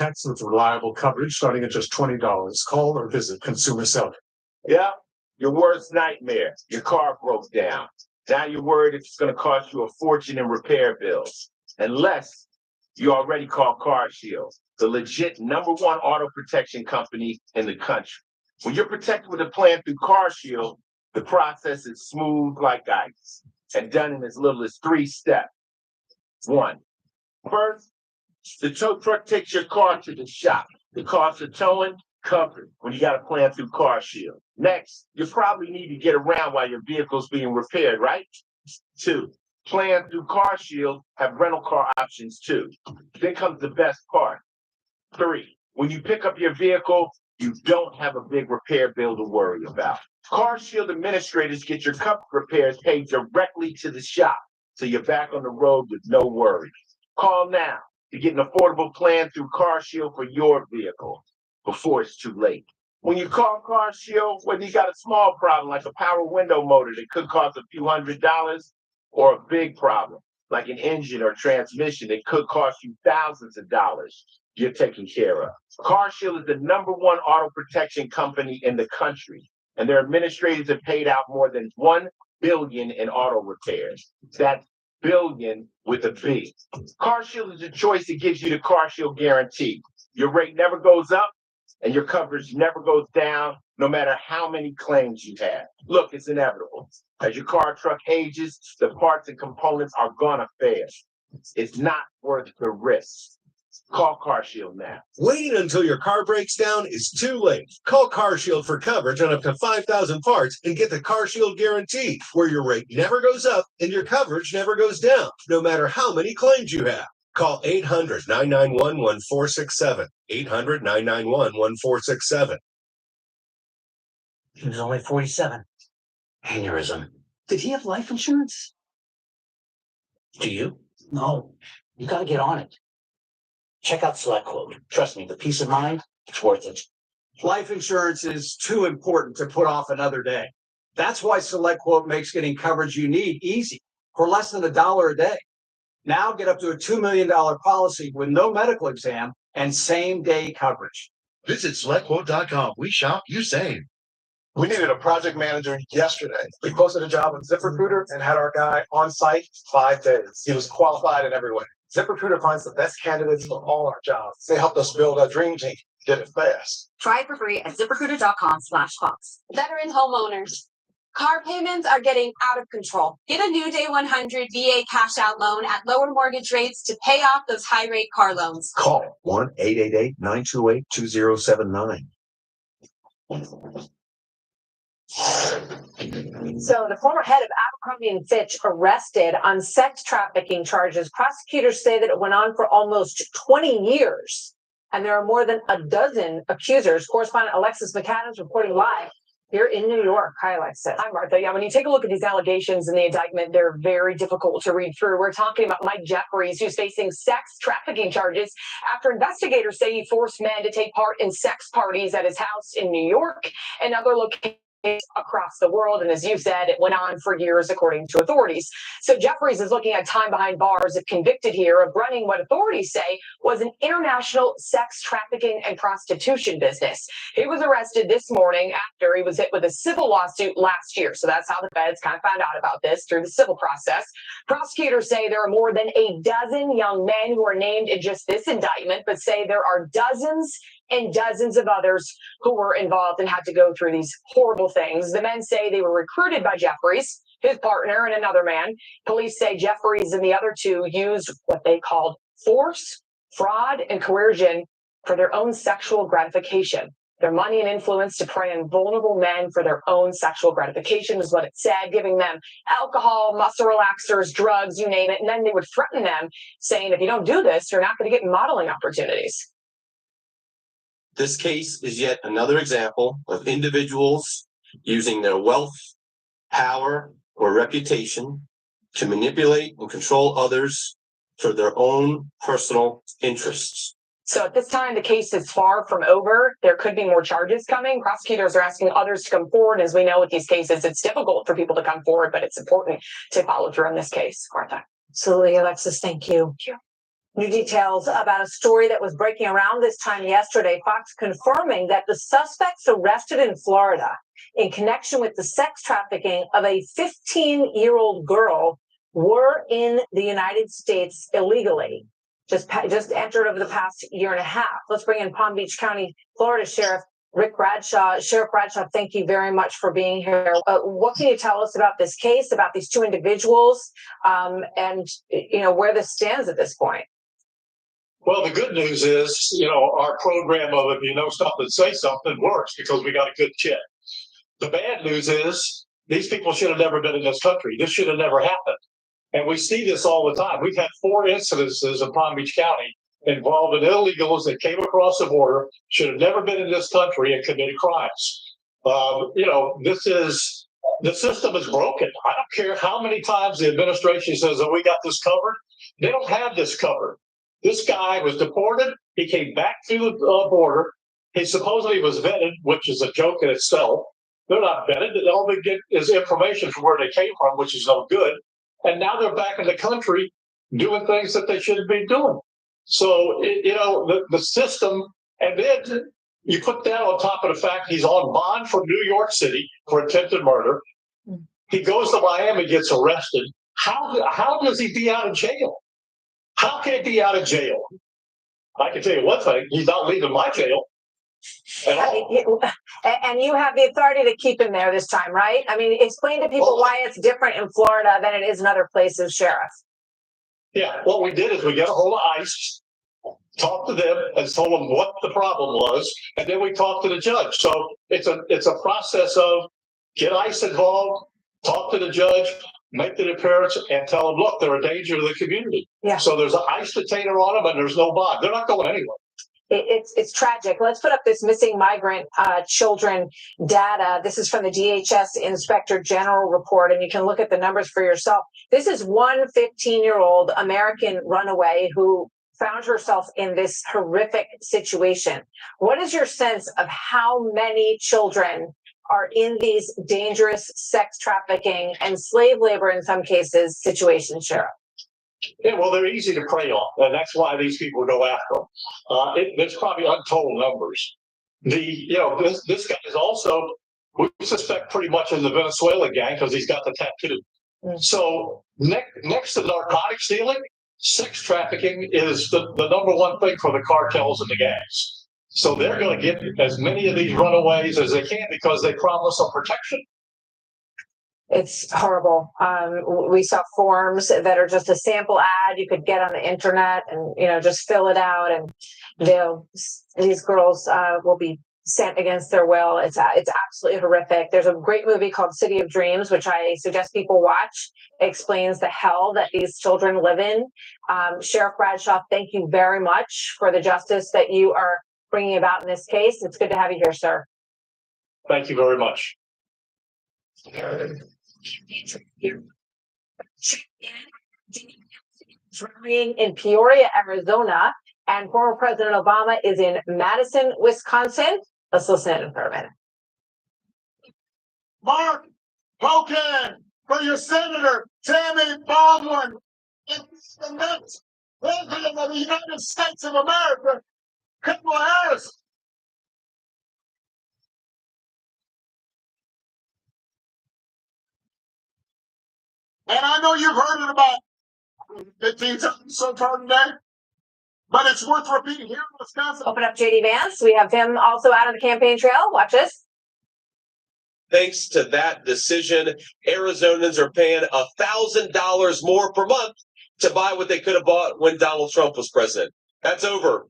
Pets with reliable coverage starting at just $20. Call or visit Consumer Center. Yeah, your worst nightmare. Your car broke down. Now you're worried it's going to cost you a fortune in repair bills. Unless you already call CarShield, the legit #1 auto protection company in the country. When you're protected with a plan through CarShield, the process is smooth like ice and done in as little as 3 steps. 1. First, the tow truck takes your car to the shop. The cost of towing covered when you got a plan through CarShield. Next, you probably need to get around while your vehicle's being repaired, right? 2. Plan through CarShield have rental car options too. Then comes the best part. 3. When you pick up your vehicle, you don't have a big repair bill to worry about. CarShield administrators get your covered repairs paid directly to the shop, so you're back on the road with no worries. Call now to get an affordable plan through CarShield for your vehicle before it's too late. When you call CarShield, whether you got a small problem like a power window motor that could cost a few $100s, or a big problem like an engine or transmission that could cost you thousands of dollars, you're taken care of. CarShield is the #1 auto protection company in the country, and their administrators have paid out more than $1 billion in auto repairs. That's billion with a B. CarShield is a choice that gives you the CarShield guarantee. Your rate never goes up and your coverage never goes down, no matter how many claims you have. Look, it's inevitable. As your car or truck ages, the parts and components are gonna fail. It's not worth the risk. Call CarShield now. Waiting until your car breaks down is too late. Call CarShield for coverage on up to 5,000 parts and get the CarShield guarantee, where your rate never goes up and your coverage never goes down, no matter how many claims you have. Call 800-991-1467. 800-991-1467. He was only 47. Aneurysm. Did he have life insurance? Do you? No. You gotta get on it. Check out SelectQuote. Trust me, the peace of mind, it's worth it. Life insurance is too important to put off another day. That's why SelectQuote makes getting coverage you need easy for less than $1 a day. Now get up to a $2 million policy with no medical exam and same-day coverage. Visit SelectQuote.com. We shop, you save. We needed a project manager yesterday. We posted a job on ZipRecruiter and had our guy on site 5 days. He was qualified in every way. ZipRecruiter finds the best candidates for all our jobs. They helped us build our dream team. Did it fast. Try it for free at ZipRecruiter.com/Fox. Veteran homeowners. Car payments are getting out of control. Get a new Day 100 VA cash out loan at lower mortgage rates to pay off those high rate car loans. Call 1-888-928-2079. So the former head of Abercrombie and Fitch arrested on sex trafficking charges. Prosecutors say that it went on for almost 20 years, and there are more than a dozen accusers. Correspondent Alexis McAdams reporting live here in New York. Hi, Alexis. Hi, Martha. Yeah, when you take a look at these allegations in the indictment, they're very difficult to read through. We're talking about Mike Jeffries, who's facing sex trafficking charges after investigators say he forced men to take part in sex parties at his house in New York and other locations across the world. And as you said, it went on for years, according to authorities. So Jeffries is looking at time behind bars if convicted here of running what authorities say was an international sex trafficking and prostitution business. He was arrested this morning after he was hit with a civil lawsuit last year. So that's how the feds kind of found out about this, through the civil process. Prosecutors say there are more than a dozen young men who are named in just this indictment, but say there are dozens and dozens of others who were involved and had to go through these horrible things. The men say they were recruited by Jeffries, his partner, and another man. Police say Jeffries and the other two used what they called force, fraud, and coercion for their own sexual gratification. Their money and influence to prey on vulnerable men for their own sexual gratification is what it said, giving them alcohol, muscle relaxers, drugs, you name it. And then they would threaten them, saying, if you don't do this, you're not going to get modeling opportunities. This case is yet another example of individuals using their wealth, power, or reputation to manipulate and control others for their own personal interests. So at this time, the case is far from over. There could be more charges coming. Prosecutors are asking others to come forward. As we know with these cases, it's difficult for people to come forward, but it's important to follow through on this case. Martha. Absolutely, Alexis. Thank you. Thank you. New details about a story that was breaking around this time yesterday. Fox confirming that the suspects arrested in Florida in connection with the sex trafficking of a 15-year-old girl were in the United States illegally. Just entered over the past year and a half. Let's bring in Palm Beach County, Florida Sheriff Rick Bradshaw. Sheriff Bradshaw, thank you very much for being here. What can you tell us about this case, about these two individuals, and where this stands at this point? Well, the good news is, our program of if you know something, say something works because we got a good kid. The bad news is these people should have never been in this country. This should have never happened. And we see this all the time. We've had 4 incidences in Palm Beach County involving illegals that came across the border, should have never been in this country and committed crimes. The system is broken. I don't care how many times the administration says, oh, we got this covered. They don't have this covered. This guy was deported. He came back through the border. He supposedly was vetted, which is a joke in itself. They're not vetted. All they get is information from where they came from, which is no good. And now they're back in the country doing things that they shouldn't be doing. So, the system, and then you put that on top of the fact he's on bond from New York City for attempted murder. He goes to Miami, gets arrested. How does he be out of jail? How can he be out of jail? I can tell you one thing, he's not leaving my jail at all. And you have the authority to keep him there this time, right? I mean, explain to people why it's different in Florida than it is in other places, Sheriff. Yeah, what we did is we got a hold of ICE, talked to them and told them what the problem was, and then we talked to the judge. So it's a process of get ICE involved, talk to the judge, make the appearance, and tell them, look, they're a danger to the community. Yeah. So there's an ICE detainer on them, and there's no bond. They're not going anywhere. It's tragic. Let's put up this missing migrant children data. This is from the DHS Inspector General report, and you can look at the numbers for yourself. This is one 15-year-old American runaway who found herself in this horrific situation. What is your sense of how many children are in these dangerous sex trafficking and slave labor, in some cases, situations, Sheriff? Yeah, well, they're easy to prey on, and that's why these people go after them. There's probably untold numbers. This guy is also, we suspect pretty much in the Venezuela gang because he's got the tattoo. So next to narcotics dealing, sex trafficking is the number one thing for the cartels and the gangs. So they're going to get as many of these runaways as they can because they promise them protection. It's horrible. We saw forms that are just a sample ad you could get on the internet and, just fill it out. And these girls will be sent against their will. It's absolutely horrific. There's a great movie called City of Dreams, which I suggest people watch. It explains the hell that these children live in. Sheriff Bradshaw, thank you very much for the justice that you are bringing about in this case. It's good to have you here, sir. Thank you very much. Rallying in Peoria, Arizona, and former President Obama is in Madison, Wisconsin. Let's listen in for a minute. Mark Hogan for your Senator Tammy Baldwin. It's the next President of the United States of America, Kamala Harris. And I know you've heard it about 15 times so far today, but it's worth repeating here in Wisconsin. Open up JD Vance. We have him also out on the campaign trail. Watch this. Thanks to that decision, Arizonans are paying $1,000 more per month to buy what they could have bought when Donald Trump was president. That's over.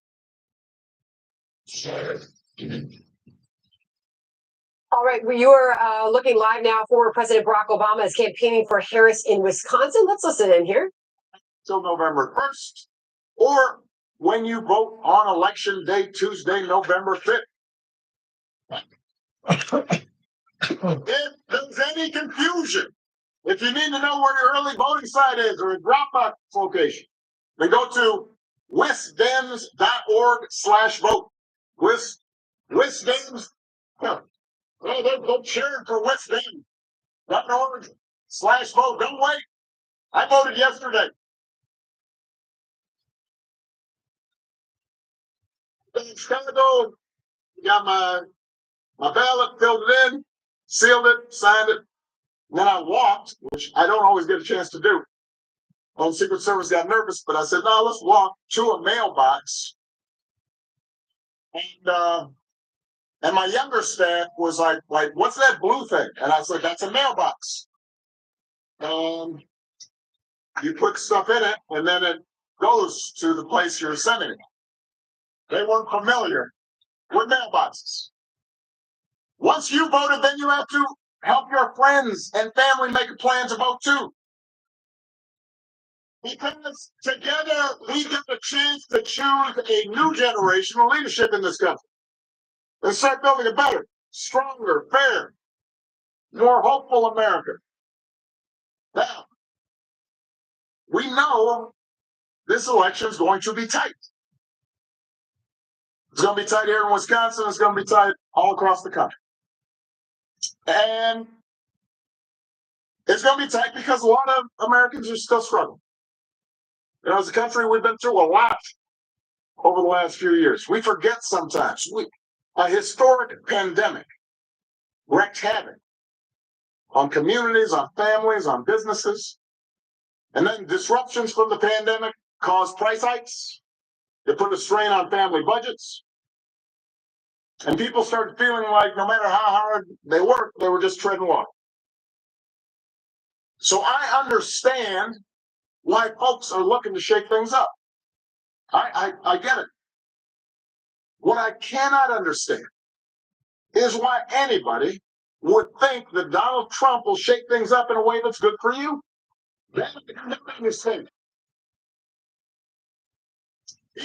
All right, well, you are looking live now. Former President Barack Obama is campaigning for Harris in Wisconsin. Let's listen in here. Till November 1st, or when you vote on Election Day, Tuesday, November 5th. If there's any confusion, if you need to know where your early voting site is or a Dropbox location, then go to wisdems.org/vote. Wisdems. They're cheering for wisdems.org/vote. Don't wait. I voted yesterday. In Chicago, got my ballot, filled it in, sealed it, signed it. And then I walked, which I don't always get a chance to do. Secret Service got nervous, but I said, no, let's walk to a mailbox. And my younger staff was like, what's that blue thing? And I said, that's a mailbox. You put stuff in it, and then it goes to the place you're sending it. They weren't familiar with mailboxes. Once you voted, then you have to help your friends and family make a plan to vote too. Because together we get the chance to choose a new generation of leadership in this country and start building a better, stronger, fair, more hopeful America. Now, we know this election is going to be tight. It's going to be tight here in Wisconsin. It's going to be tight all across the country. And it's going to be tight because a lot of Americans are still struggling. You know, as a country, we've been through a lot over the last few years. We forget sometimes. A historic pandemic wreaked havoc on communities, on families, on businesses. And then disruptions from the pandemic caused price hikes. They put a strain on family budgets. And people started feeling like no matter how hard they worked, they were just treading water. So I understand why folks are looking to shake things up. I get it. What I cannot understand is why anybody would think that Donald Trump will shake things up in a way that's good for you. That's a mistake.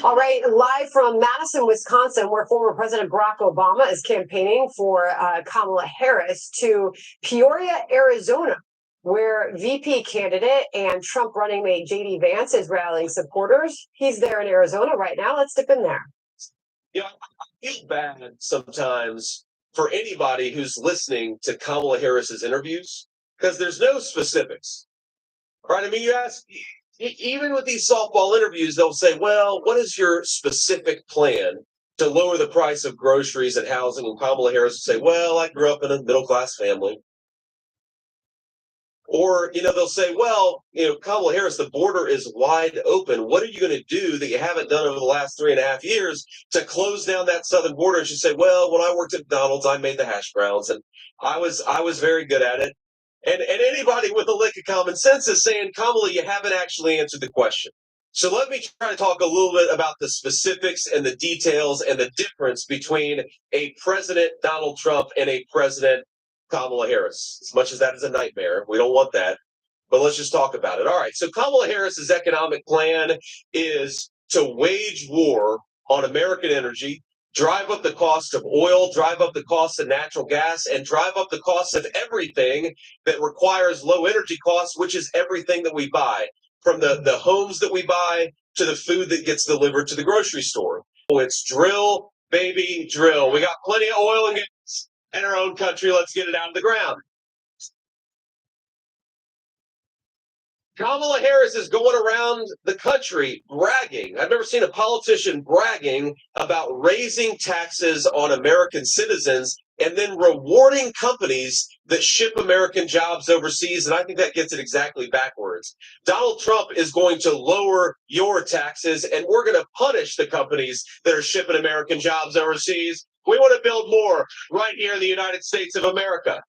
All right, live from Madison, Wisconsin, where former President Barack Obama is campaigning for Kamala Harris, to Peoria, Arizona, where VP candidate and Trump running mate J.D. Vance is rallying supporters. He's there in Arizona right now. Let's dip in there. You know, I feel bad sometimes for anybody who's listening to Kamala Harris's interviews because there's no specifics, right? I mean, you ask, even with these softball interviews, they'll say, well, what is your specific plan to lower the price of groceries and housing? And Kamala Harris will say, well, I grew up in a middle-class family. Or, you know, they'll say, well, you know, Kamala Harris, the border is wide open. What are you going to do that you haven't done over the last 3.5 years to close down that southern border? And she'll say, well, when I worked at McDonald's, I made the hash browns and I was very good at it. And anybody with a lick of common sense is saying, Kamala, you haven't actually answered the question. So let me try to talk a little bit about the specifics and the details and the difference between a President Donald Trump and a President Kamala Harris. As much as that is a nightmare, we don't want that. But let's just talk about it. All right. So Kamala Harris's economic plan is to wage war on American energy, drive up the cost of oil, drive up the cost of natural gas, and drive up the cost of everything that requires low energy costs, which is everything that we buy, from the homes that we buy to the food that gets delivered to the grocery store. So it's drill, baby, drill. We got plenty of oil and gas in our own country. Let's get it out of the ground. Kamala Harris is going around the country bragging. I've never seen a politician bragging about raising taxes on American citizens and then rewarding companies that ship American jobs overseas. And I think that gets it exactly backwards. Donald Trump is going to lower your taxes, and we're going to punish the companies that are shipping American jobs overseas. We want to build more right here in the United States of America.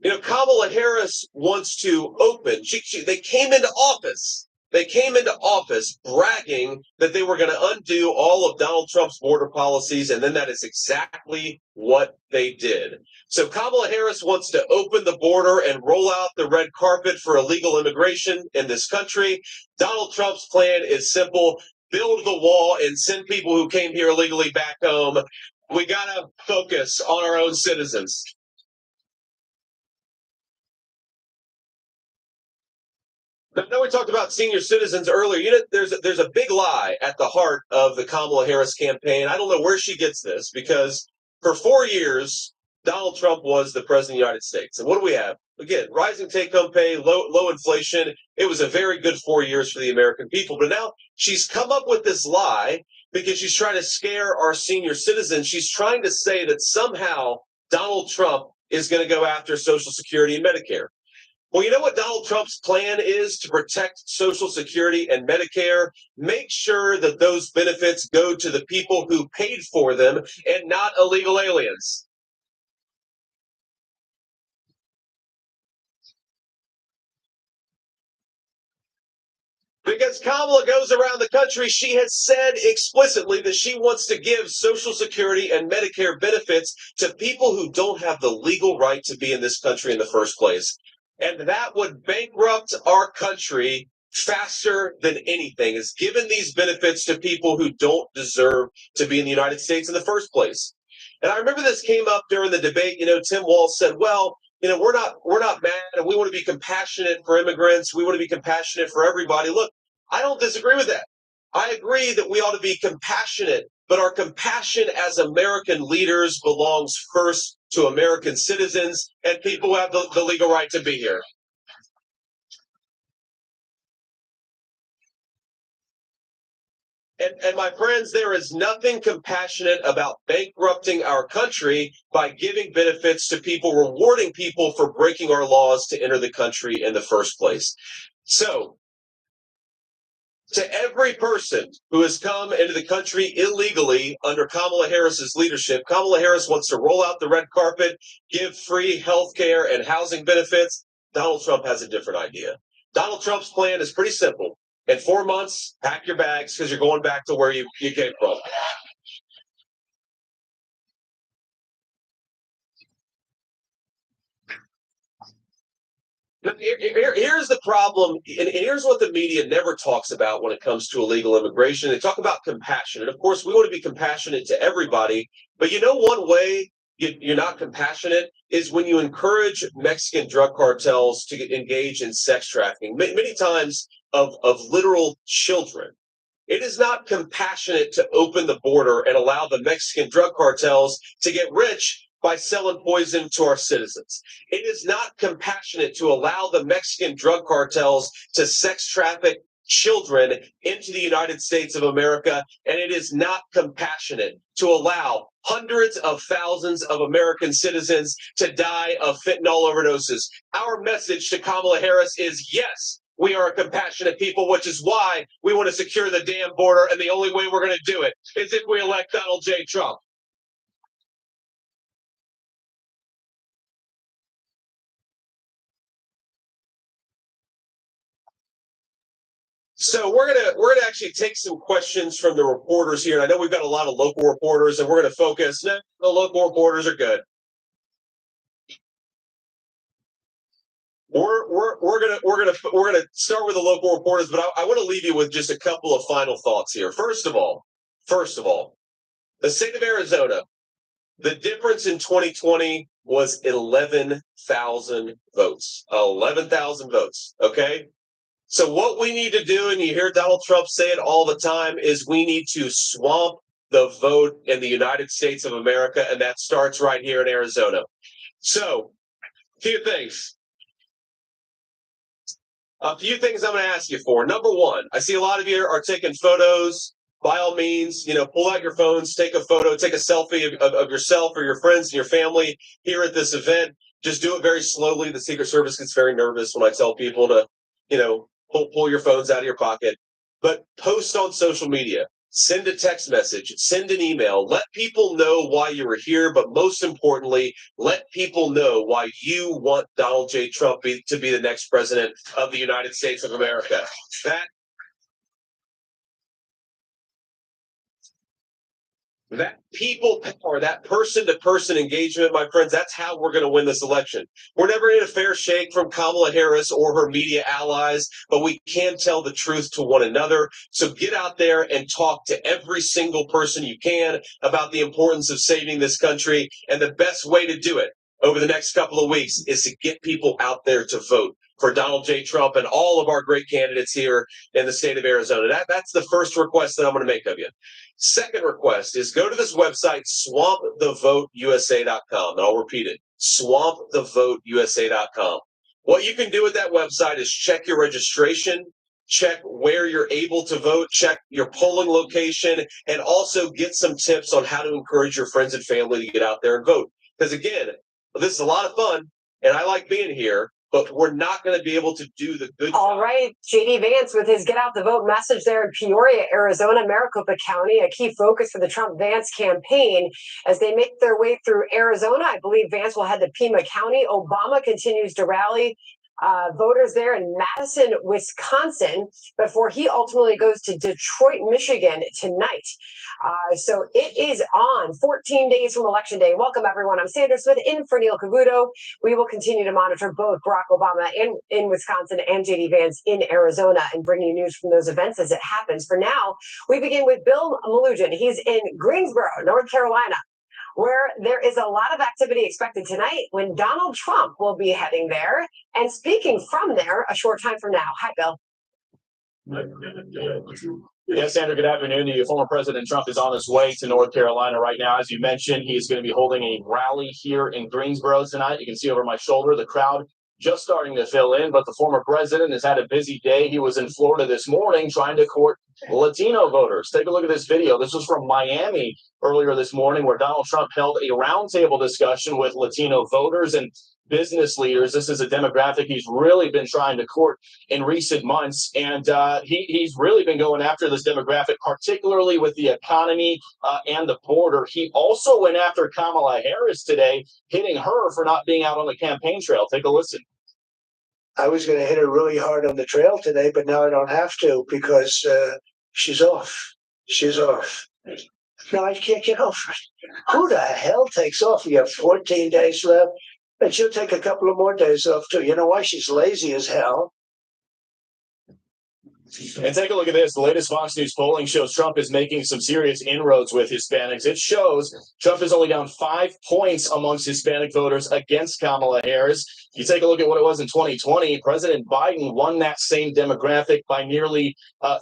You know, Kamala Harris wants to open. They came into office. They came into office bragging that they were going to undo all of Donald Trump's border policies, and then that is exactly what they did. So Kamala Harris wants to open the border and roll out the red carpet for illegal immigration in this country. Donald Trump's plan is simple: build the wall and send people who came here illegally back home. We got to focus on our own citizens. I know we talked about senior citizens earlier. You know, there's a big lie at the heart of the Kamala Harris campaign. I don't know where she gets this, because for 4 years, Donald Trump was the president of the United States. And what do we have? Again, rising take-home pay, low inflation. It was a very good 4 years for the American people. But now she's come up with this lie because she's trying to scare our senior citizens. She's trying to say that somehow Donald Trump is going to go after Social Security and Medicare. Well, you know what Donald Trump's plan is to protect Social Security and Medicare? Make sure that those benefits go to the people who paid for them and not illegal aliens. Because Kamala goes around the country, she has said explicitly that she wants to give Social Security and Medicare benefits to people who don't have the legal right to be in this country in the first place. And that would bankrupt our country faster than anything, is giving these benefits to people who don't deserve to be in the United States in the first place. And I remember this came up during the debate. Tim Walz said, well, we're not mad, and we want to be compassionate for immigrants. We want to be compassionate for everybody. Look, I don't disagree with that. I agree that we ought to be compassionate, but our compassion as American leaders belongs first to American citizens and people who have the legal right to be here. And my friends, there is nothing compassionate about bankrupting our country by giving benefits to people, rewarding people for breaking our laws to enter the country in the first place. So, to every person who has come into the country illegally under Kamala Harris's leadership, Kamala Harris wants to roll out the red carpet, give free health care and housing benefits. Donald Trump has a different idea. Donald Trump's plan is pretty simple. In 4 months, pack your bags because you're going back to where you came from. Here's the problem, and here's what the media never talks about when it comes to illegal immigration. They talk about compassion. And of course, we want to be compassionate to everybody. But one way you're not compassionate is when you encourage Mexican drug cartels to engage in sex trafficking, many times of literal children. It is not compassionate to open the border and allow the Mexican drug cartels to get rich by selling poison to our citizens. It is not compassionate to allow the Mexican drug cartels to sex traffic children into the United States of America, and it is not compassionate to allow hundreds of thousands of American citizens to die of fentanyl overdoses. Our message to Kamala Harris is yes, we are a compassionate people, which is why we want to secure the damn border, and the only way we're going to do it is if we elect Donald J. Trump. So we're gonna actually take some questions from the reporters here. And I know we've got a lot of local reporters, and we're gonna focus. No, the local reporters are good. We're gonna start with the local reporters, but I want to leave you with just a couple of final thoughts here. First of all, the state of Arizona, the difference in 2020 was 11,000 votes. 11,000 votes. Okay. So what we need to do, and you hear Donald Trump say it all the time, is we need to swamp the vote in the United States of America, and that starts right here in Arizona. So, a few things I'm going to ask you for. Number one, I see a lot of you are taking photos. By all means, pull out your phones, take a photo, take a selfie of yourself or your friends and your family here at this event. Just do it very slowly. The Secret Service gets very nervous when I tell people to, pull your phones out of your pocket, but post on social media, send a text message, send an email, let people know why you were here, but most importantly, let people know why you want Donald J. Trump to be the next president of the United States of America. That people power, that person-to-person engagement, my friends, that's how we're going to win this election. We're never going to get a fair shake from Kamala Harris or her media allies, but we can tell the truth to one another. So get out there and talk to every single person you can about the importance of saving this country. And the best way to do it over the next couple of weeks is to get people out there to vote. for Donald J. Trump and all of our great candidates here in the state of Arizona. That's the first request that I'm going to make of you. Second request is go to this website, swampthevoteusa.com, and I'll repeat it, swampthevoteusa.com. What you can do with that website is check your registration, check where you're able to vote, check your polling location, and also get some tips on how to encourage your friends and family to get out there and vote. Because again, this is a lot of fun, and I like being here, but we're not going to be able to do the good All job. right, JD Vance with his Get Out the Vote message there in Peoria, Arizona, Maricopa County, a key focus for the Trump-Vance campaign. As they make their way through Arizona, I believe Vance will head to Pima County. Obama continues to rally voters there in Madison, Wisconsin, before he ultimately goes to Detroit, Michigan tonight. So it is on 14 days from Election Day. Welcome, everyone. I'm Sandra Smith in for Neil Cavuto. We will continue to monitor both Barack Obama in Wisconsin and JD Vance in Arizona and bring you news from those events as it happens. For now, we begin with Bill Melugin. He's in Greensboro, North Carolina, where there is a lot of activity expected tonight when Donald Trump will be heading there and speaking from there a short time from now. Hi, Bill. Yes, Sandra, good afternoon to you. Former President Trump is on his way to North Carolina right now. As you mentioned, he's going to be holding a rally here in Greensboro tonight. You can see over my shoulder the crowd just starting to fill in, but the former president has had a busy day. He was in Florida this morning trying to court Latino voters. Take a look at this video. This was from Miami earlier this morning, where Donald Trump held a roundtable discussion with Latino voters and business leaders. This is a demographic he's really been trying to court in recent months, and he's really been going after this demographic, particularly with the economy and the border. He also went after Kamala Harris today, hitting her for not being out on the campaign trail. Take a listen. I was going to hit her really hard on the trail today, but now I don't have to because she's off. She's off. No, I can't get off. Who the hell takes off? We have 14 days left. And she'll take a couple of more days off, too. You know why? She's lazy as hell. And take a look at this. The latest Fox News polling shows Trump is making some serious inroads with Hispanics. It shows Trump is only down 5 points amongst Hispanic voters against Kamala Harris. You take a look at what it was in 2020. President Biden won that same demographic by nearly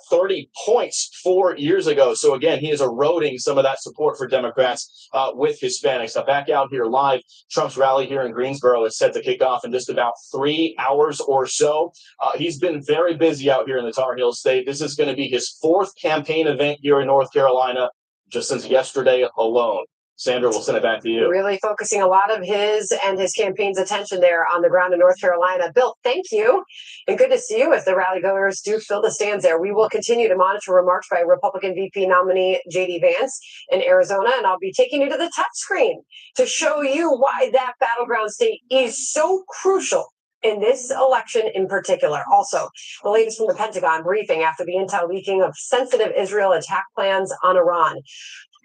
30 points 4 years ago. So again, he is eroding some of that support for Democrats with Hispanics. Now back out here live, Trump's rally here in Greensboro is set to kick off in just about 3 hours or so. He's been very busy out here in the Tar Heel State. This is going to be his fourth campaign event here in North Carolina just since yesterday alone. Sandra, we'll send it back to you. Really focusing a lot of his and his campaign's attention there on the ground in North Carolina. Bill, thank you. And good to see you as the rally goers do fill the stands there. We will continue to monitor remarks by Republican VP nominee JD Vance in Arizona. And I'll be taking you to the touch screen to show you why that battleground state is so crucial in this election in particular. Also, the latest from the Pentagon briefing after the intel leaking of sensitive Israel attack plans on Iran.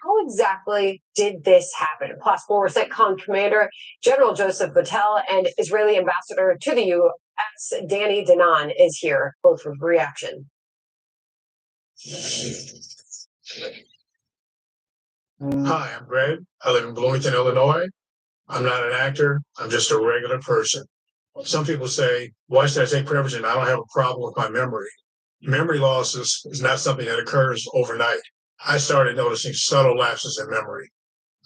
How exactly did this happen? Plus, former CENTCOM Commander General Joseph Battelle and Israeli Ambassador to the U.S., Danny Danon, is here, both with reaction. Hi, I'm Greg. I live in Bloomington, Illinois. I'm not an actor. I'm just a regular person. Some people say, why should I take Prevagen? I don't have a problem with my memory. Memory loss is not something that occurs overnight. I started noticing subtle lapses in memory.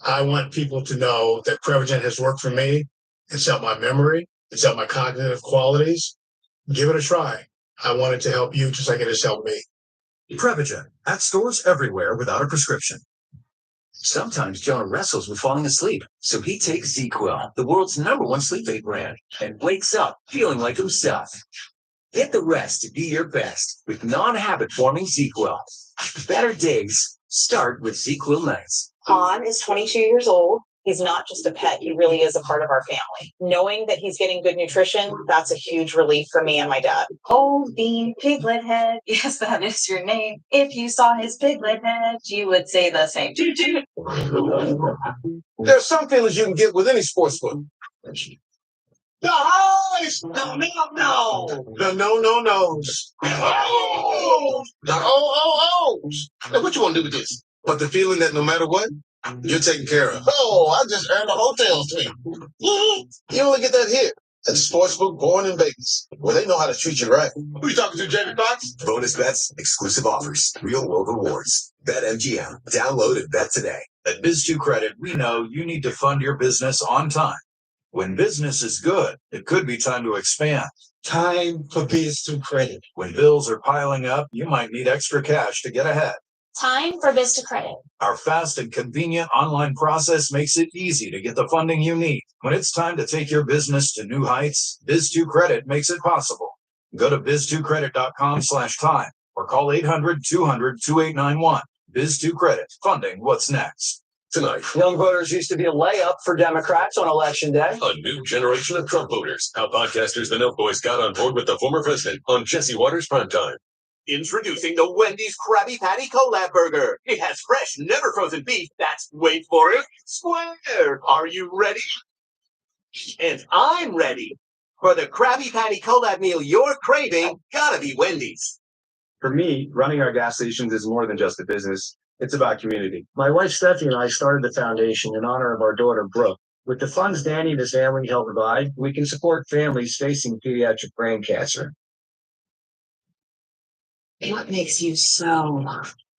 I want people to know that Prevagen has worked for me. It's helped my memory. It's helped my cognitive qualities. Give it a try. I want it to help you just like it has helped me. Prevagen at stores everywhere without a prescription. Sometimes Jonah wrestles with falling asleep, so he takes ZzzQuil, the world's #1 sleep aid brand, and wakes up feeling like himself. Get the rest to be your best with non-habit forming ZzzQuil. Better days start with ZzzQuil nights. Han is 22 years old. He's not just a pet. He really is a part of our family. Knowing that he's getting good nutrition, that's a huge relief for me and my dad. Oh, Bean Piglet Head. Yes, that is your name. If you saw his piglet head, you would say the same. There's some feelings you can get with any sports book. The highs, the no-nos. The no-no-nos. Oh, the oh-oh-ohs. Now, what you want to do with this? But the feeling that no matter what, you're taken care of. Oh, I just earned a hotel suite. You only get that here. And sportsbook born in Vegas, where they know how to treat you right. Who you talking to, Jamie Foxx? Bonus bets, exclusive offers, real world rewards. Bet MGM. Download and bet today. At Biz2 Credit, we know you need to fund your business on time. When business is good, it could be time to expand. Time for Biz2 Credit. When bills are piling up, you might need extra cash to get ahead. Time for Biz2 Credit. Our fast and convenient online process makes it easy to get the funding you need. When it's time to take your business to new heights, Biz2 Credit makes it possible. Go to biz2credit.com/time or call 800-200-2891. Biz2 Credit, funding what's next. Tonight, young voters used to be a layup for Democrats on Election Day. A new generation of Trump voters. How podcasters The Milk Boys got on board with the former president on Jesse Waters Primetime. Introducing the Wendy's Krabby Patty Collab Burger. It has fresh, never frozen beef that's, wait for it, square. Are you ready? And I'm ready. For the Krabby Patty Collab meal you're craving, gotta be Wendy's. For me, running our gas stations is more than just a business. It's about community. My wife Steffi and I started the foundation in honor of our daughter Brooke. With the funds Danny and his family help provide, we can support families facing pediatric brain cancer. What makes you so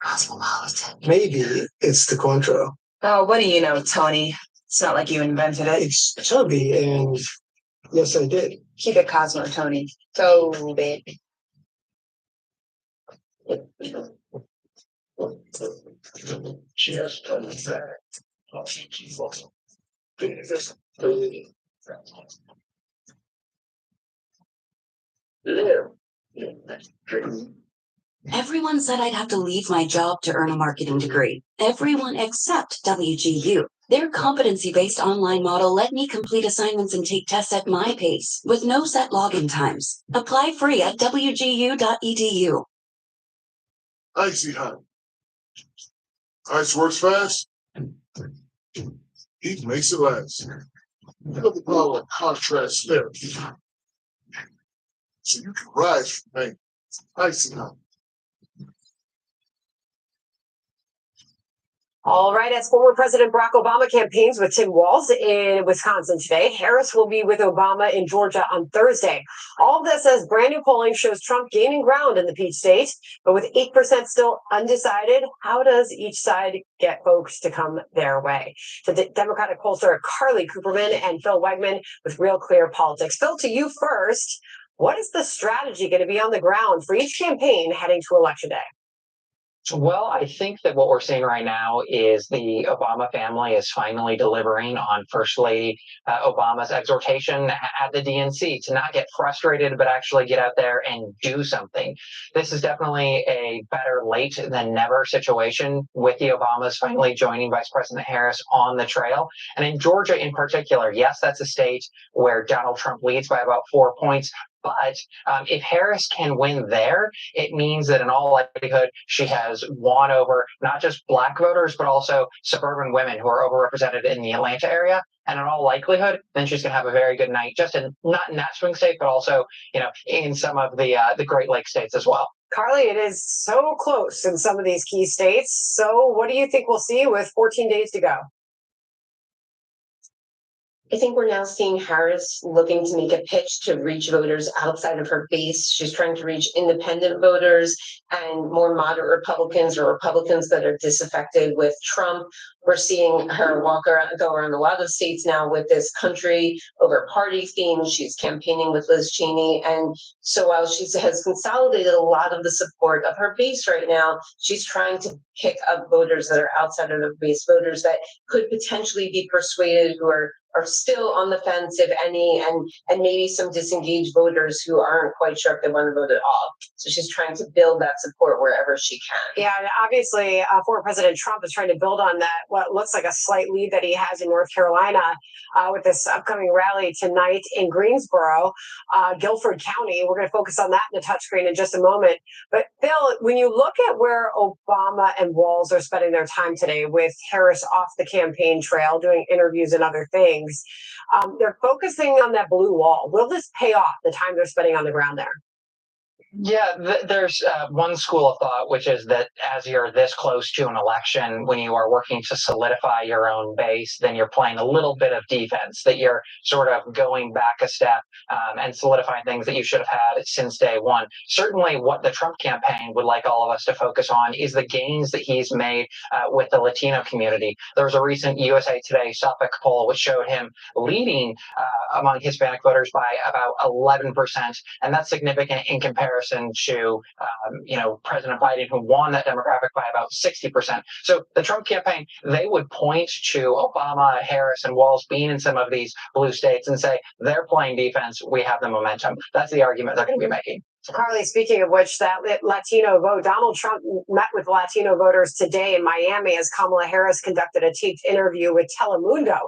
cosmopolitan? Maybe it's the Cointreau. Oh, what do you know, Tony? It's not like you invented it. It's chubby, and yes, I did. Keep it Cosmo, Tony. So big. Just Everyone said I'd have to leave my job to earn a marketing degree. Everyone except WGU. Their competency-based online model let me complete assignments and take tests at my pace, with no set login times. Apply free at wgu.edu. Icy hot. Ice works fast. Heat makes it last. Look at the power of contrast therapy. So you can rise from pain. Icy hot. All right, as former President Barack Obama campaigns with Tim Walz in Wisconsin today, Harris will be with Obama in Georgia on Thursday. All of this as brand new polling shows Trump gaining ground in the Peach State, but with 8% still undecided, how does each side get folks to come their way? The Democratic pollster Carly Cooperman and Phil Wegman with Real Clear Politics. Phil, to you first, what is the strategy going to be on the ground for each campaign heading to Election Day? Well, I think that what we're seeing right now is the Obama family is finally delivering on First Lady Obama's exhortation at the DNC to not get frustrated, but actually get out there and do something. This is definitely a better late than never situation with the Obamas finally joining Vice President Harris on the trail. And in Georgia in particular, yes, that's a state where Donald Trump leads by about 4 points. But if Harris can win there, it means that in all likelihood, she has won over not just Black voters, but also suburban women who are overrepresented in the Atlanta area. And in all likelihood, then she's going to have a very good night, just in not in that swing state, but also, in some of the Great Lakes states as well. Carly, it is so close in some of these key states. So what do you think we'll see with 14 days to go? I think we're now seeing Harris looking to make a pitch to reach voters outside of her base. She's trying to reach independent voters and more moderate Republicans or Republicans that are disaffected with Trump. We're seeing her go around a lot of states now with this country over party theme. She's campaigning with Liz Cheney. And so while she has consolidated a lot of the support of her base right now, she's trying to pick up voters that are outside of the base, voters that could potentially be persuaded, who are still on the fence, if any, and maybe some disengaged voters who aren't quite sure if they want to vote at all. So she's trying to build that support wherever she can. Yeah, and obviously, former President Trump is trying to build on that, what looks like a slight lead that he has in North Carolina with this upcoming rally tonight in Greensboro, Guilford County. We're going to focus on that in the touchscreen in just a moment. But Phil, when you look at where Obama and Walz are spending their time today, with Harris off the campaign trail doing interviews and other things, they're focusing on that blue wall. Will this pay off, the time they're spending on the ground there? Yeah, there's one school of thought, which is that as you're this close to an election, when you are working to solidify your own base, then you're playing a little bit of defense, that you're sort of going back a step and solidifying things that you should have had since day one. Certainly, what the Trump campaign would like all of us to focus on is the gains that he's made with the Latino community. There was a recent USA Today Suffolk poll which showed him leading among Hispanic voters by about 11%, and that's significant in comparison to President Biden, who won that demographic by about 60%. So the Trump campaign, they would point to Obama, Harris, and Walz being in some of these blue states and say they're playing defense. We have the momentum. That's the argument they're going to be making. Carly, speaking of which, that Latino vote, Donald Trump met with Latino voters today in Miami as Kamala Harris conducted a taped interview with Telemundo.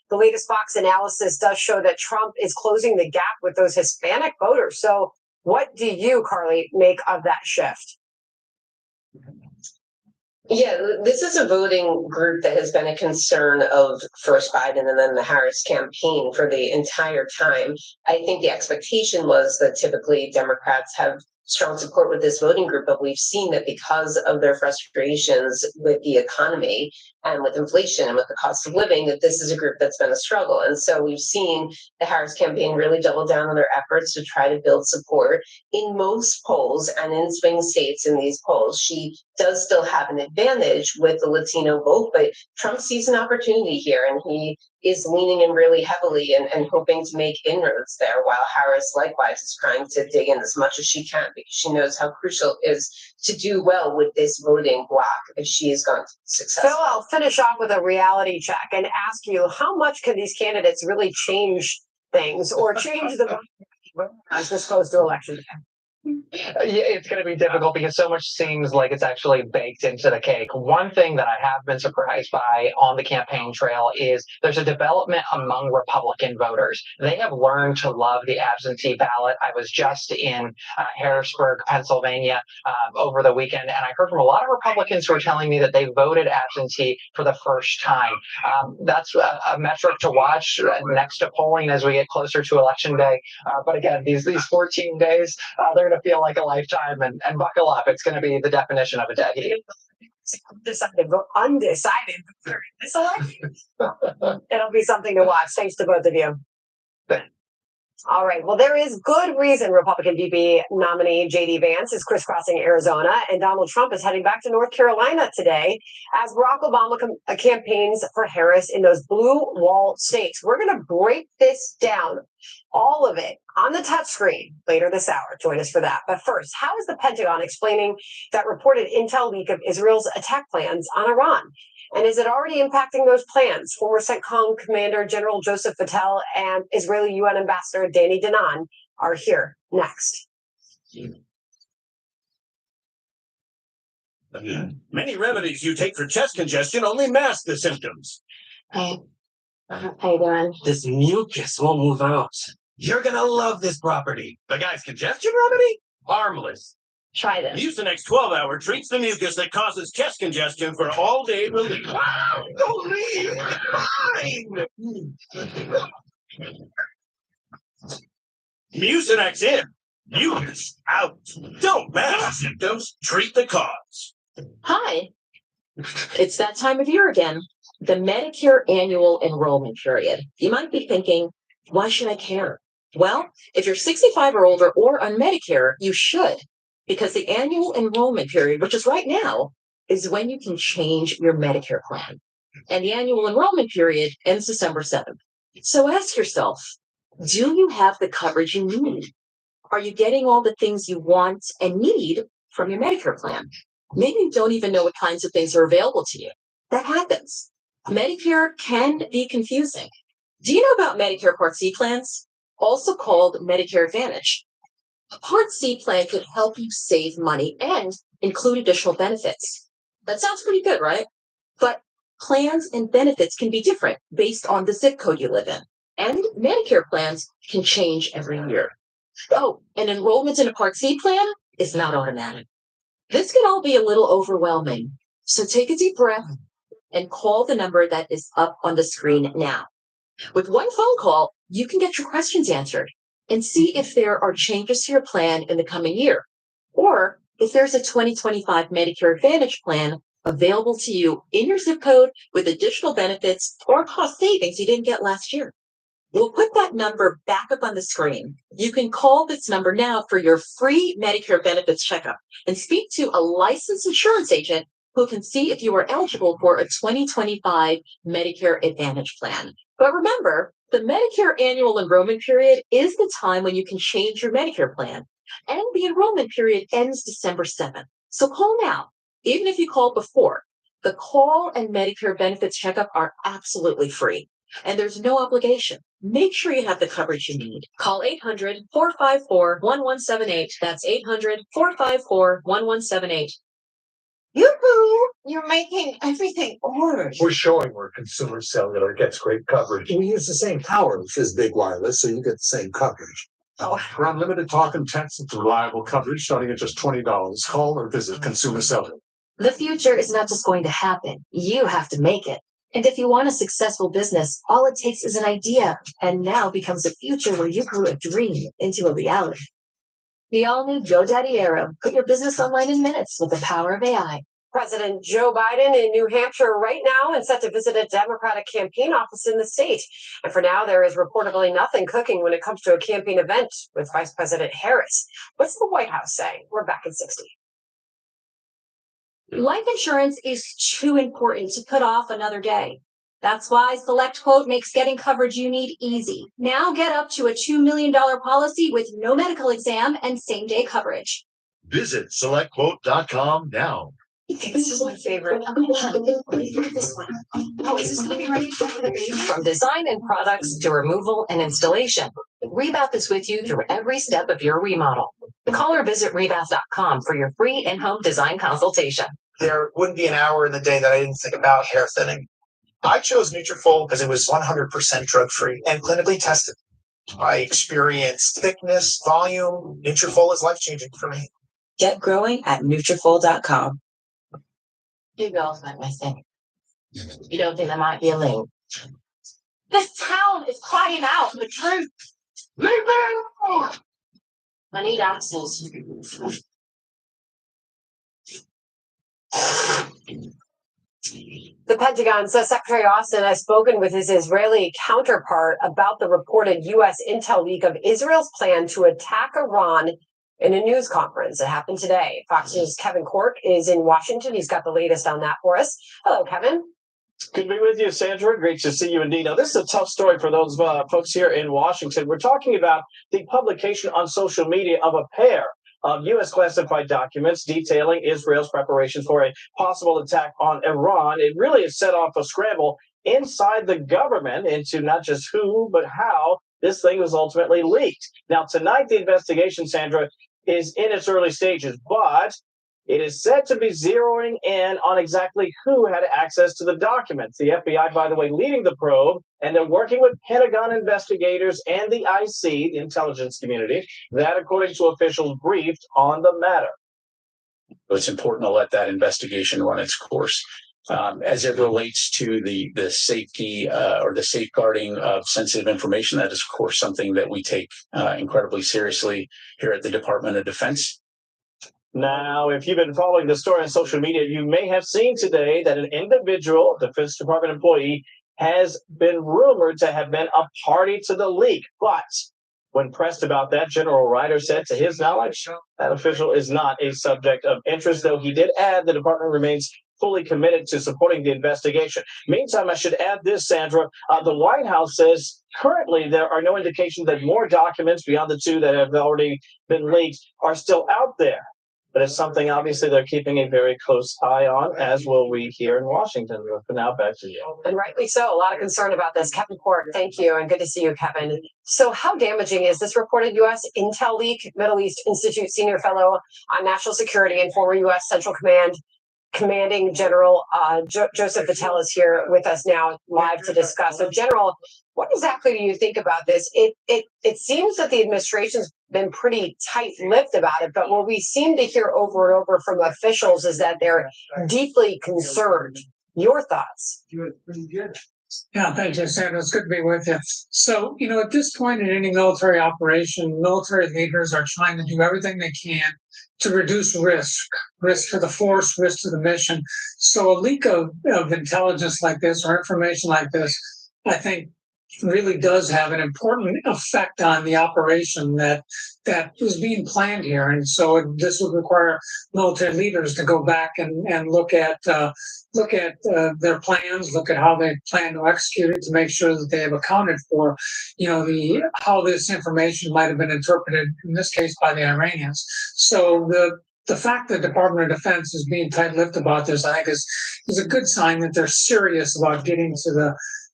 The latest Fox analysis does show that Trump is closing the gap with those Hispanic voters. So what do you, Carly, make of that shift? Yeah, this is a voting group that has been a concern of first Biden and then the Harris campaign for the entire time. I think the expectation was that typically Democrats have strong support with this voting group, but we've seen that because of their frustrations with the economy and with inflation and with the cost of living, that this is a group that's been a struggle. And so we've seen the Harris campaign really double down on their efforts to try to build support in most polls and in swing states in these polls. She does still have an advantage with the Latino vote, but Trump sees an opportunity here and he is leaning in really heavily and hoping to make inroads there, while Harris likewise is trying to dig in as much as she can because she knows how crucial it is to do well with this voting bloc if she is going to be successful. Phil, I'll finish off with a reality check and ask you, how much can these candidates really change things or change the as this goes to election day? Yeah, it's going to be difficult because so much seems like it's actually baked into the cake. One thing that I have been surprised by on the campaign trail is there's a development among Republican voters. They have learned to love the absentee ballot. I was just in Harrisburg, Pennsylvania over the weekend, and I heard from a lot of Republicans who were telling me that they voted absentee for the first time. That's a metric to watch next to polling as we get closer to election day. But again, these 14 days, they're going to feel like a lifetime, and buckle up. It's going to be the definition of a decade. Undecided this election. It'll be something to watch. Thanks to both of you. All right. Well, there is good reason Republican VP nominee J.D. Vance is crisscrossing Arizona, and Donald Trump is heading back to North Carolina today as Barack Obama campaigns for Harris in those blue wall states. We're going to break this down, all of it, on the touchscreen later this hour. Join us for that. But first, how is the Pentagon explaining that reported intel leak of Israel's attack plans on Iran? And is it already impacting those plans? Former CENTCOM Commander General Joseph Fattel and Israeli UN Ambassador Danny Danon are here next. Many remedies you take for chest congestion only mask the symptoms. Hey, how you doing? This mucus won't move out. You're gonna love this property. The guy's congestion remedy? Harmless. Try this. Mucinex 12-hour treats the mucus that causes chest congestion for all-day relief. Wow! Don't leave! Mine! Mucinex in. Mucus out. Don't mask symptoms. Treat the cause. Hi. It's that time of year again. The Medicare annual enrollment period. You might be thinking, why should I care? Well, if you're 65 or older or on Medicare, you should. Because the annual enrollment period, which is right now, is when you can change your Medicare plan. And the annual enrollment period ends December 7th. So ask yourself, do you have the coverage you need? Are you getting all the things you want and need from your Medicare plan? Maybe you don't even know what kinds of things are available to you. That happens. Medicare can be confusing. Do you know about Medicare Part C plans? Also called Medicare Advantage. A Part C plan could help you save money and include additional benefits. That sounds pretty good, right? But plans and benefits can be different based on the zip code you live in. And Medicare plans can change every year. Oh, and enrollment in a Part C plan is not automatic. This can all be a little overwhelming. So take a deep breath and call the number that is up on the screen now. With one phone call, you can get your questions answered and see if there are changes to your plan in the coming year. Or if there's a 2025 Medicare Advantage plan available to you in your zip code with additional benefits or cost savings you didn't get last year. We'll put that number back up on the screen. You can call this number now for your free Medicare benefits checkup and speak to a licensed insurance agent who can see if you are eligible for a 2025 Medicare Advantage plan. But remember, the Medicare annual enrollment period is the time when you can change your Medicare plan. And the enrollment period ends December 7th. So call now, even if you called before. The call and Medicare benefits checkup are absolutely free, and there's no obligation. Make sure you have the coverage you need. Call 800-454-1178. That's 800-454-1178. Yoo-hoo! You're making everything orange. We're showing where Consumer Cellular gets great coverage. We use the same towers as Big Wireless, so you get the same coverage. For unlimited talk and text with reliable coverage starting at just $20. Call or visit Consumer Cellular. The future is not just going to happen. You have to make it. And if you want a successful business, all it takes is an idea, and now becomes a future where you grew a dream into a reality. The all-new GoDaddy Aero. Put your business online in minutes with the power of AI. President Joe Biden in New Hampshire right now and set to visit a Democratic campaign office in the state. And for now, there is reportedly nothing cooking when it comes to a campaign event with Vice President Harris. What's the White House saying? We're back in 60. Life insurance is too important to put off another day. That's why SelectQuote makes getting coverage you need easy. Now get up to a $2 million policy with no medical exam and same-day coverage. Visit SelectQuote.com now. This is my favorite. Oh, this one. Oh, is this going to be ready for the baby? From design and products to removal and installation, Rebath is with you through every step of your remodel. Call or visit Rebath.com for your free in-home design consultation. There wouldn't be an hour in the day that I didn't think about hair thinning. I chose Nutrafol because it was 100% drug-free and clinically tested. I experienced thickness, volume. Nutrafol is life-changing for me. Get growing at Nutrafol.com. You girls might miss it. You don't think there might be a link? This town is crying out the truth. Leave me alone! I need answers. The Pentagon says Secretary Austin has spoken with his Israeli counterpart about the reported U.S. intel leak of Israel's plan to attack Iran in a news conference. It happened today. Fox News' Kevin Corke is in Washington. He's got the latest on that for us. Hello, Kevin. Good to be with you, Sandra. Great to see you indeed. Now, this is a tough story for those folks here in Washington. We're talking about the publication on social media of a pair of U.S. classified documents detailing Israel's preparations for a possible attack on Iran. It really has set off a scramble inside the government into not just who, but how this thing was ultimately leaked. Now, tonight, the investigation, Sandra, is in its early stages, but it is said to be zeroing in on exactly who had access to the documents. The FBI, by the way, leading the probe, and they're working with Pentagon investigators and the IC, the intelligence community, that, according to officials briefed on the matter. It's important to let that investigation run its course. As it relates to the safety or the safeguarding of sensitive information, that is, of course, something that we take incredibly seriously here at the Department of Defense. Now, if you've been following the story on social media, you may have seen today that an individual, Defense Department employee, has been rumored to have been a party to the leak. But when pressed about that, General Ryder said, to his knowledge, that official is not a subject of interest, though he did add the department remains fully committed to supporting the investigation. Meantime, I should add this, Sandra. The White House says currently there are no indications that more documents beyond the two that have already been leaked are still out there. But it's something, obviously, they're keeping a very close eye on, as will we here in Washington. But for now, back to you. And rightly so. A lot of concern about this. Kevin Corke, thank you, and good to see you, Kevin. So how damaging is this reported U.S. intel leak? Middle East Institute Senior Fellow on National Security and former U.S. Central Command Commanding General Joseph Vitale is here with us now live to discuss. So, General, what exactly do you think about this? It seems that the administration's been pretty tight-lipped about it, but what we seem to hear over and over from officials is that they're deeply concerned. Your thoughts? Yeah, thank you, Sandra. It's good to be with you. So, at this point in any military operation, military leaders are trying to do everything they can to reduce risk to the force, risk to the mission. So a leak of intelligence like this or information like this, I think really does have an important effect on the operation that is being planned here. And so this would require military leaders to go back and look at their plans, look at how they plan to execute it to make sure that they have accounted for, how this information might have been interpreted, in this case by the Iranians. So the fact that the Department of Defense is being tight-lipped about this, I think is a good sign that they're serious about getting to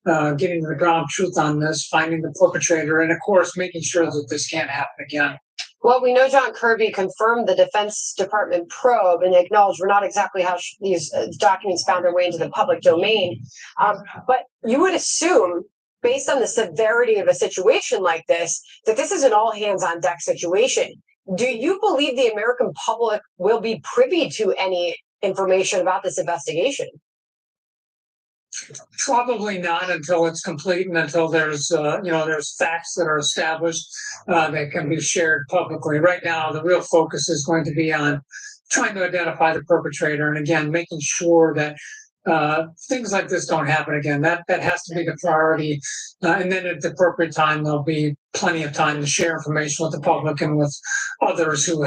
the ground truth on this, finding the perpetrator, and of course, making sure that this can't happen again. Well, we know John Kirby confirmed the Defense Department probe and acknowledged we're not exactly how these documents found their way into the public domain. But you would assume, based on the severity of a situation like this, that this is an all hands on deck situation. Do you believe the American public will be privy to any information about this investigation? Probably not until it's complete and until there's facts that are established that can be shared publicly. Right now, the real focus is going to be on trying to identify the perpetrator and again making sure that things like this don't happen again. That has to be the priority. And then at the appropriate time, there'll be plenty of time to share information with the public and with others who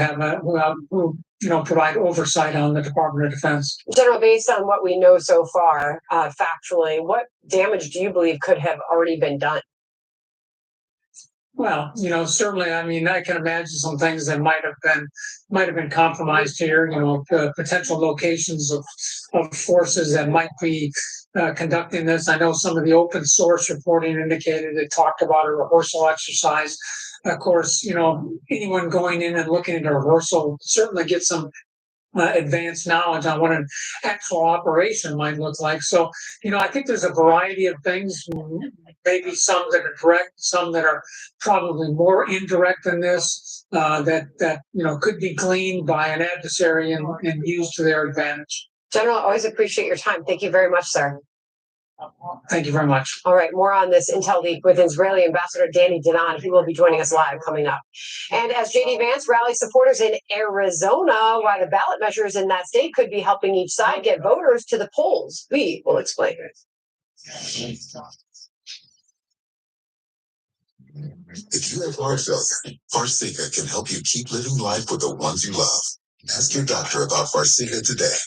provide oversight on the Department of Defense. General, based on what we know so far, factually, what damage do you believe could have already been done? Well, certainly, I can imagine some things that might have been compromised here, potential locations of forces that might be conducting this. I know some of the open source reporting indicated it talked about a rehearsal exercise. Of course, anyone going in and looking at a rehearsal certainly gets some advanced knowledge on what an actual operation might look like. So, I think there's a variety of things, maybe some that are direct, some that are probably more indirect than this, that could be gleaned by an adversary and used to their advantage. General, always appreciate your time. Thank you very much, sir. Thank you very much. All right, more on this intel leak with Israeli Ambassador Danny Danon. He will be joining us live coming up. And as JD Vance rallies supporters in Arizona, why the ballot measures in that state could be helping each side get voters to the polls. We will explain it. If you have heart failure, Farxiga can help you keep living life with the ones you love. Ask your doctor about Farxiga today.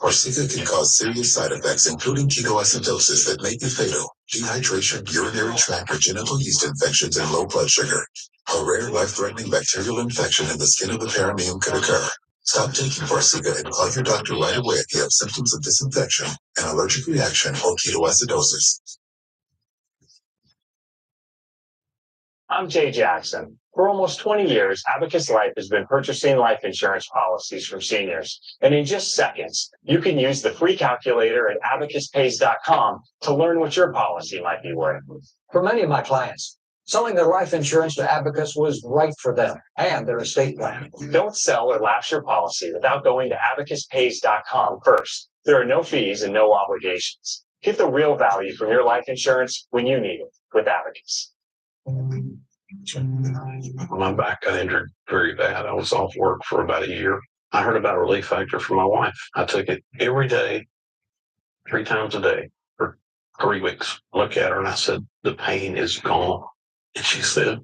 Farxiga can cause serious side effects, including ketoacidosis that may be fatal, dehydration, urinary tract or genital yeast infections, and low blood sugar. A rare life-threatening bacterial infection in the skin of the perineum could occur. Stop taking Farxiga and call your doctor right away if you have symptoms of this infection, an allergic reaction, or ketoacidosis. I'm Jay Jackson. For almost 20 years, Abacus Life has been purchasing life insurance policies from seniors. And in just seconds, you can use the free calculator at abacuspays.com to learn what your policy might be worth. For many of my clients, selling their life insurance to Abacus was right for them and their estate plan. Don't sell or lapse your policy without going to abacuspays.com first. There are no fees and no obligations. Get the real value from your life insurance when you need it with Abacus. My back got injured very bad. I was off work for about a year. I heard about Relief Factor from my wife. I took it every day, 3 times a day for 3 weeks. Look at her and I said, the pain is gone. And she said,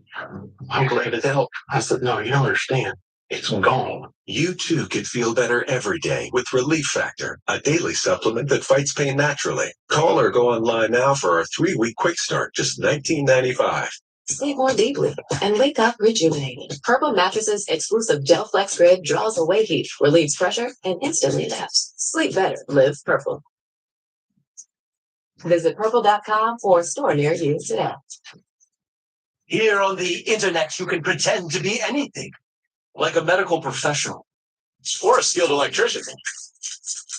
I'm glad it helped. I said, no, you don't understand. It's gone. You too could feel better every day with Relief Factor, a daily supplement that fights pain naturally. Call or go online now for our 3-week quick start, just $19.95. Sleep more deeply and wake up rejuvenated. Purple Mattresses exclusive Gel Flex Grid draws away heat, relieves pressure, and instantly naps. Sleep better. Live Purple. Visit purple.com or store near you today. Here on the internet, you can pretend to be anything, like a medical professional or a skilled electrician.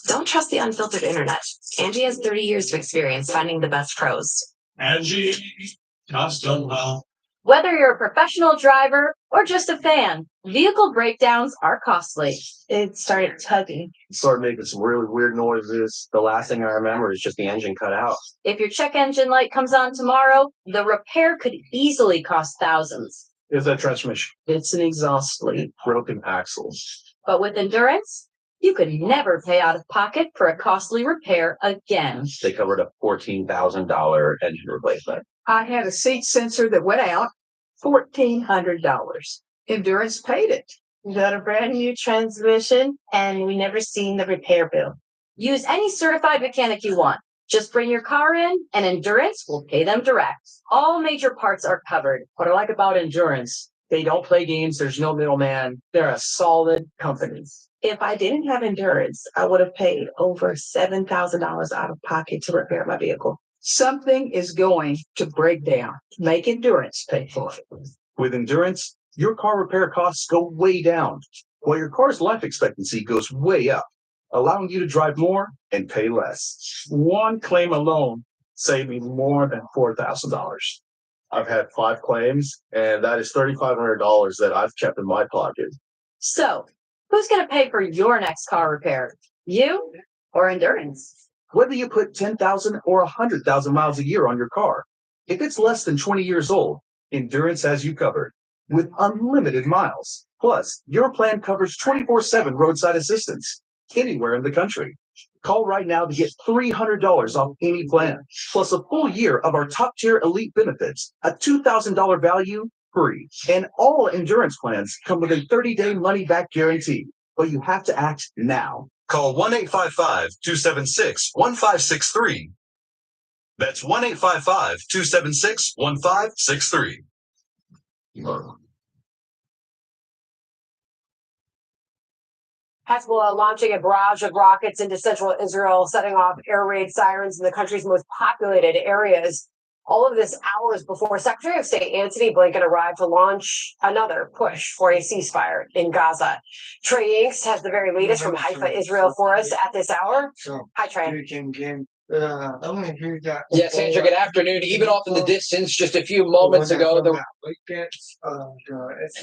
Don't trust the unfiltered internet. Angie has 30 years of experience finding the best pros. Angie, just done well. Whether you're a professional driver or just a fan, vehicle breakdowns are costly. It started tugging. Started making some really weird noises. The last thing I remember is just the engine cut out. If your check engine light comes on tomorrow, the repair could easily cost thousands. Is that transmission? It's an exhaust leak. Broken axles. But with Endurance, you could never pay out of pocket for a costly repair again. They covered a $14,000 engine replacement. I had a seat sensor that went out, $1,400. Endurance paid it. We got a brand new transmission and we never seen the repair bill. Use any certified mechanic you want. Just bring your car in and Endurance will pay them direct. All major parts are covered. What I like about Endurance, they don't play games. There's no middleman. They're a solid company. If I didn't have Endurance, I would have paid over $7,000 out of pocket to repair my vehicle. Something is going to break down. Make Endurance pay for it. With Endurance, your car repair costs go way down, while your car's life expectancy goes way up, allowing you to drive more and pay less. One claim alone saved me more than $4,000. I've had 5 claims, and that is $3,500 that I've kept in my pocket. So, who's going to pay for your next car repair? You or Endurance? Whether you put 10,000 or 100,000 miles a year on your car, if it's less than 20 years old, Endurance has you covered with unlimited miles. Plus, your plan covers 24/7 roadside assistance anywhere in the country. Call right now to get $300 off any plan, plus a full year of our top-tier elite benefits, a $2,000 value free. And all Endurance plans come with a 30-day money-back guarantee, but you have to act now. Call 1-855-276-1563. That's 1-855-276-1563. Hezbollah launching a barrage of rockets into central Israel, setting off air raid sirens in the country's most populated areas. All of this hours before Secretary of State Antony Blinken arrived to launch another push for a ceasefire in Gaza. Trey Inks has the very latest from Haifa, Israel for us at this hour. Hi, Trey. Yes, Andrew, good afternoon. Even off in the distance, just a few moments ago, the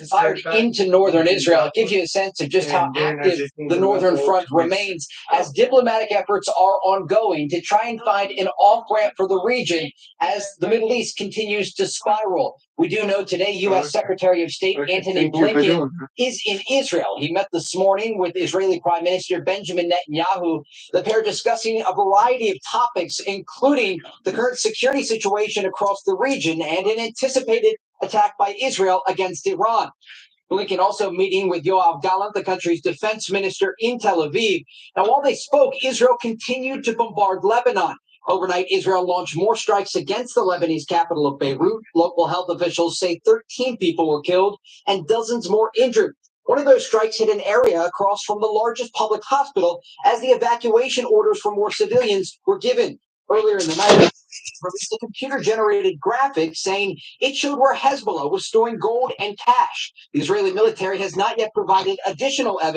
fired into northern Israel. It gives you a sense of just how active the northern front remains as diplomatic efforts are ongoing to try and find an off-ramp for the region as the Middle East continues to spiral. We do know today U.S. Secretary of State Antony Blinken is in Israel. He met this morning with Israeli Prime Minister Benjamin Netanyahu. The pair discussing a variety of topics, including the current security situation across the region and an anticipated attack by Israel against Iran. Blinken also meeting with Yoav Gallant, the country's defense minister, in Tel Aviv. Now, while they spoke, Israel continued to bombard Lebanon. Overnight, Israel launched more strikes against the Lebanese capital of Beirut. Local health officials say 13 people were killed and dozens more injured. One of those strikes hit an area across from the largest public hospital as the evacuation orders for more civilians were given. Earlier in the night, released a computer-generated graphic saying it showed where Hezbollah was storing gold and cash. The Israeli military has not yet provided additional evidence